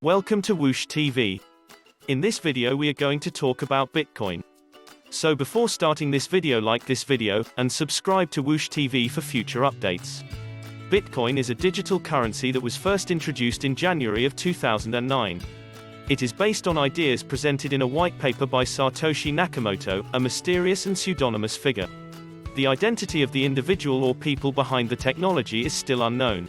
Welcome to Woosh TV. In this video we are going to talk about Bitcoin. So before starting this video, like this video, and subscribe to Woosh TV for future updates. Bitcoin is a digital currency that was first introduced in January of 2009. It is based on ideas presented in a white paper by Satoshi Nakamoto, a mysterious and pseudonymous figure. The identity of the individual or people behind the technology is still unknown.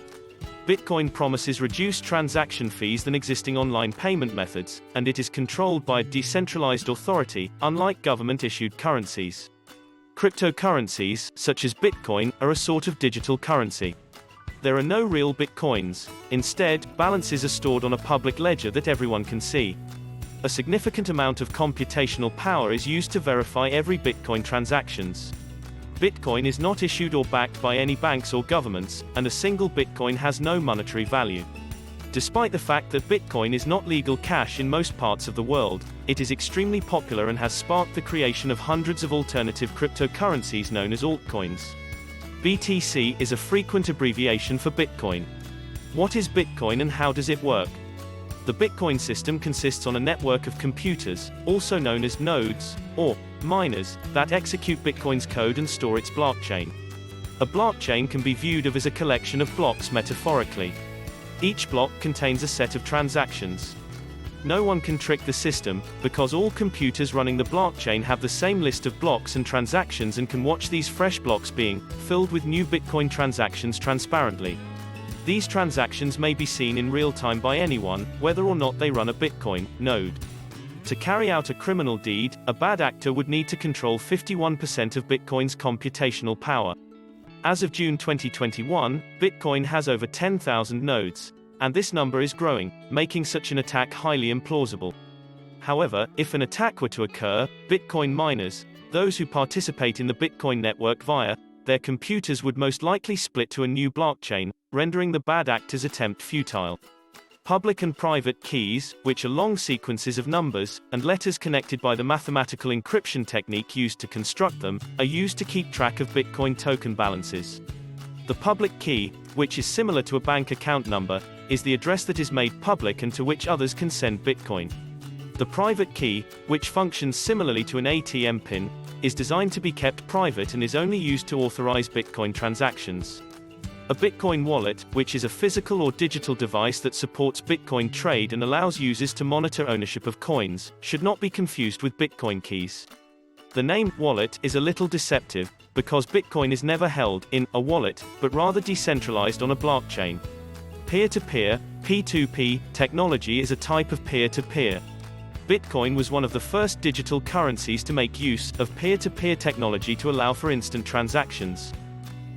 Bitcoin promises reduced transaction fees than existing online payment methods, and it is controlled by a decentralized authority, unlike government-issued currencies. Cryptocurrencies, such as Bitcoin, are a sort of digital currency. There are no real Bitcoins. Instead, balances are stored on a public ledger that everyone can see. A significant amount of computational power is used to verify every Bitcoin transactions. Bitcoin is not issued or backed by any banks or governments, and a single Bitcoin has no monetary value. Despite the fact that Bitcoin is not legal cash in most parts of the world, it is extremely popular and has sparked the creation of hundreds of alternative cryptocurrencies known as altcoins. BTC is a frequent abbreviation for Bitcoin. What is Bitcoin and how does it work? The Bitcoin system consists on a network of computers, also known as nodes, or miners, that execute Bitcoin's code and store its blockchain. A blockchain can be viewed as a collection of blocks metaphorically. Each block contains a set of transactions. No one can trick the system, because all computers running the blockchain have the same list of blocks and transactions and can watch these fresh blocks being filled with new Bitcoin transactions transparently. These transactions may be seen in real time by anyone, whether or not they run a Bitcoin node. To carry out a criminal deed, a bad actor would need to control 51% of Bitcoin's computational power. As of June 2021, Bitcoin has over 10,000 nodes, and this number is growing, making such an attack highly implausible. However, if an attack were to occur, Bitcoin miners, those who participate in the Bitcoin network via their computers, would most likely split to a new blockchain, rendering the bad actor's attempt futile. Public and private keys, which are long sequences of numbers and letters connected by the mathematical encryption technique used to construct them, are used to keep track of Bitcoin token balances. The public key, which is similar to a bank account number, is the address that is made public and to which others can send Bitcoin. The private key, which functions similarly to an ATM pin, is designed to be kept private and is only used to authorize Bitcoin transactions. A Bitcoin wallet, which is a physical or digital device that supports Bitcoin trade and allows users to monitor ownership of coins, should not be confused with Bitcoin keys. The name wallet is a little deceptive, because Bitcoin is never held in a wallet, but rather decentralized on a blockchain. Peer-to-peer, P2P, technology is a type of peer-to-peer. Bitcoin was one of the first digital currencies to make use of peer-to-peer technology to allow for instant transactions.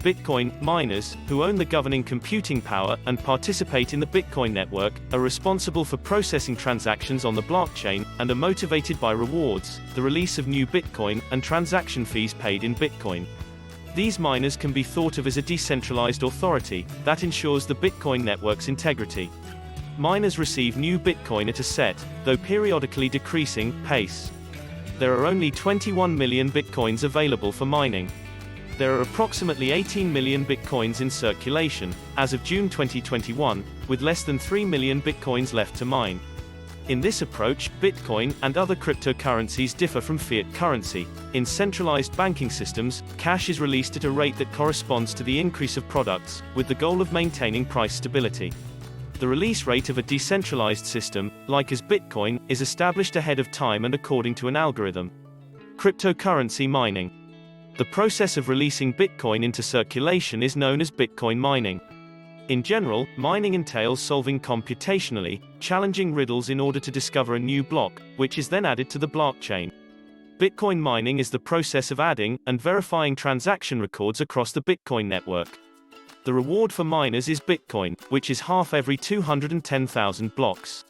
Bitcoin miners, who own the governing computing power and participate in the Bitcoin network, are responsible for processing transactions on the blockchain, and are motivated by rewards, the release of new Bitcoin, and transaction fees paid in Bitcoin. These miners can be thought of as a decentralized authority that ensures the Bitcoin network's integrity. Miners receive new Bitcoin at a set, though periodically decreasing, pace. There are only 21 million Bitcoins available for mining. There are approximately 18 million Bitcoins in circulation, as of June 2021, with less than 3 million Bitcoins left to mine. In this approach, Bitcoin and other cryptocurrencies differ from fiat currency. In centralized banking systems, cash is released at a rate that corresponds to the increase of products, with the goal of maintaining price stability. The release rate of a decentralized system, like as Bitcoin, is established ahead of time and according to an algorithm. Cryptocurrency mining. The process of releasing Bitcoin into circulation is known as Bitcoin mining. In general, mining entails solving computationally challenging riddles in order to discover a new block, which is then added to the blockchain. Bitcoin mining is the process of adding and verifying transaction records across the Bitcoin network. The reward for miners is Bitcoin, which is half every 210,000 blocks.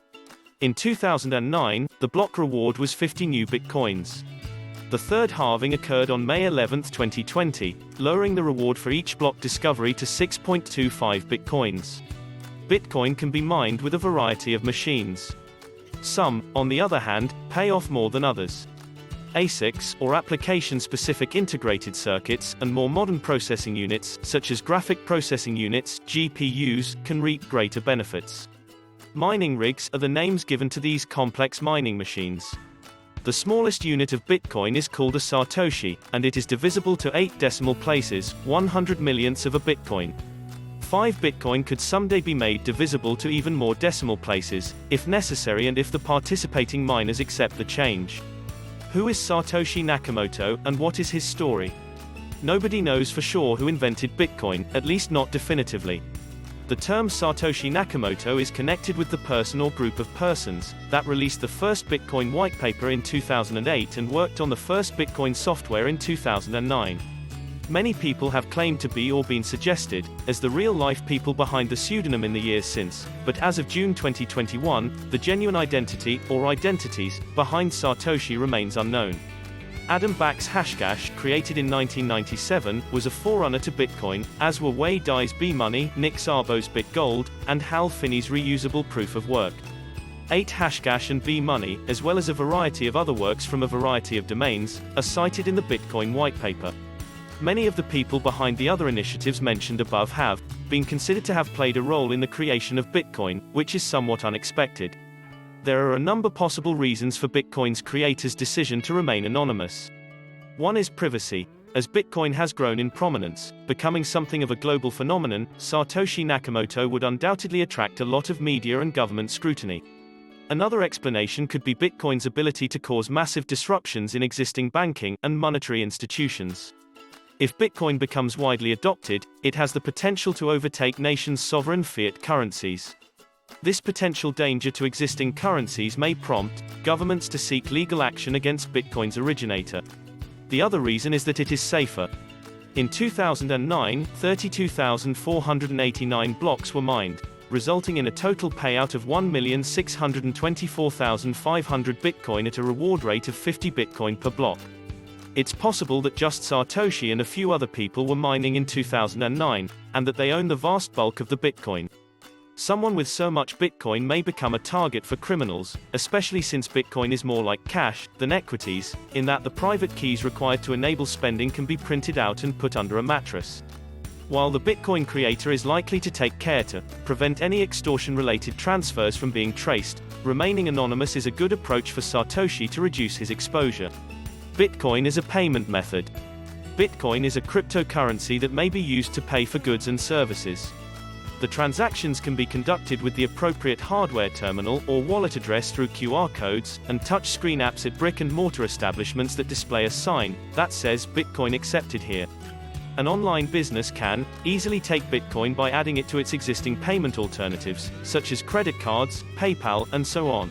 In 2009, the block reward was 50 new Bitcoins. The third halving occurred on May 11, 2020, lowering the reward for each block discovery to 6.25 Bitcoins. Bitcoin can be mined with a variety of machines. Some, on the other hand, pay off more than others. ASICs, or application-specific integrated circuits, and more modern processing units, such as graphic processing units, GPUs, can reap greater benefits. Mining rigs are the names given to these complex mining machines. The smallest unit of Bitcoin is called a Satoshi, and it is divisible to 8 decimal places, 100 millionths of a Bitcoin. 5 Bitcoin could someday be made divisible to even more decimal places, if necessary and if the participating miners accept the change. Who is Satoshi Nakamoto, and what is his story? Nobody knows for sure who invented Bitcoin, at least not definitively. The term Satoshi Nakamoto is connected with the person or group of persons that released the first Bitcoin white paper in 2008 and worked on the first Bitcoin software in 2009. Many people have claimed to be or been suggested as the real-life people behind the pseudonym in the years since, but as of June 2021, the genuine identity, or identities, behind Satoshi remains unknown. Adam Back's Hashcash, created in 1997, was a forerunner to Bitcoin, as were Wei Dai's B-Money, Nick Szabo's BitGold, and Hal Finney's reusable proof of work. 8 Hashcash and B-Money, as well as a variety of other works from a variety of domains, are cited in the Bitcoin white paper. Many of the people behind the other initiatives mentioned above have been considered to have played a role in the creation of Bitcoin, which is somewhat unexpected. There are a number of possible reasons for Bitcoin's creators' decision to remain anonymous. One is privacy. As Bitcoin has grown in prominence, becoming something of a global phenomenon, Satoshi Nakamoto would undoubtedly attract a lot of media and government scrutiny. Another explanation could be Bitcoin's ability to cause massive disruptions in existing banking and monetary institutions. If Bitcoin becomes widely adopted, it has the potential to overtake nations' sovereign fiat currencies. This potential danger to existing currencies may prompt governments to seek legal action against Bitcoin's originator. The other reason is that it is safer. In 2009, 32,489 blocks were mined, resulting in a total payout of 1,624,500 Bitcoin at a reward rate of 50 Bitcoin per block. It's possible that just Satoshi and a few other people were mining in 2009, and that they own the vast bulk of the Bitcoin. Someone with so much Bitcoin may become a target for criminals, especially since Bitcoin is more like cash than equities, in that the private keys required to enable spending can be printed out and put under a mattress. While the Bitcoin creator is likely to take care to prevent any extortion-related transfers from being traced, remaining anonymous is a good approach for Satoshi to reduce his exposure. Bitcoin is a payment method. Bitcoin is a cryptocurrency that may be used to pay for goods and services. The transactions can be conducted with the appropriate hardware terminal or wallet address through QR codes and touchscreen apps at brick-and-mortar establishments that display a sign that says Bitcoin accepted here. An online business can easily take Bitcoin by adding it to its existing payment alternatives, such as credit cards, PayPal, and so on.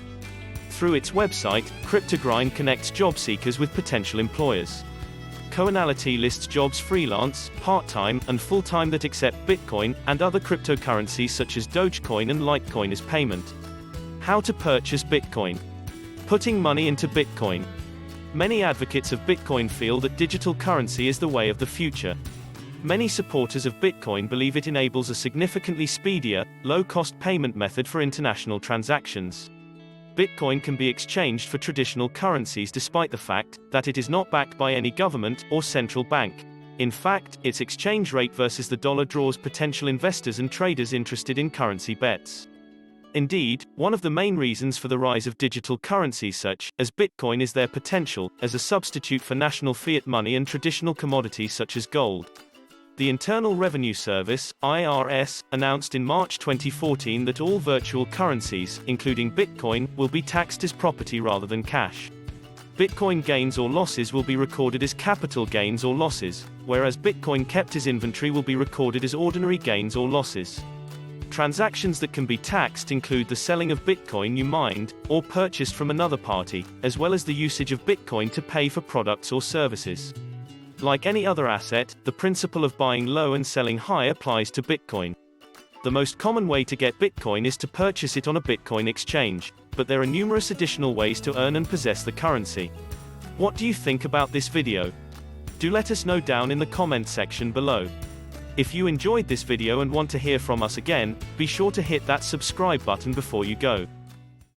Through its website, CryptoGrind connects job seekers with potential employers. Coinality lists jobs freelance, part-time, and full-time that accept Bitcoin and other cryptocurrencies such as Dogecoin and Litecoin as payment. How to purchase Bitcoin. Putting money into Bitcoin. Many advocates of Bitcoin feel that digital currency is the way of the future. Many supporters of Bitcoin believe it enables a significantly speedier, low-cost payment method for international transactions. Bitcoin can be exchanged for traditional currencies despite the fact that it is not backed by any government or central bank. In fact, its exchange rate versus the dollar draws potential investors and traders interested in currency bets. Indeed, one of the main reasons for the rise of digital currencies such as Bitcoin is their potential as a substitute for national fiat money and traditional commodities such as gold. The Internal Revenue Service, IRS, announced in March 2014 that all virtual currencies, including Bitcoin, will be taxed as property rather than cash. Bitcoin gains or losses will be recorded as capital gains or losses, whereas Bitcoin kept as inventory will be recorded as ordinary gains or losses. Transactions that can be taxed include the selling of Bitcoin you mined or purchased from another party, as well as the usage of Bitcoin to pay for products or services. Like any other asset, the principle of buying low and selling high applies to Bitcoin. The most common way to get Bitcoin is to purchase it on a Bitcoin exchange, but there are numerous additional ways to earn and possess the currency. What do you think about this video? Do let us know down in the comment section below. If you enjoyed this video and want to hear from us again, be sure to hit that subscribe button before you go.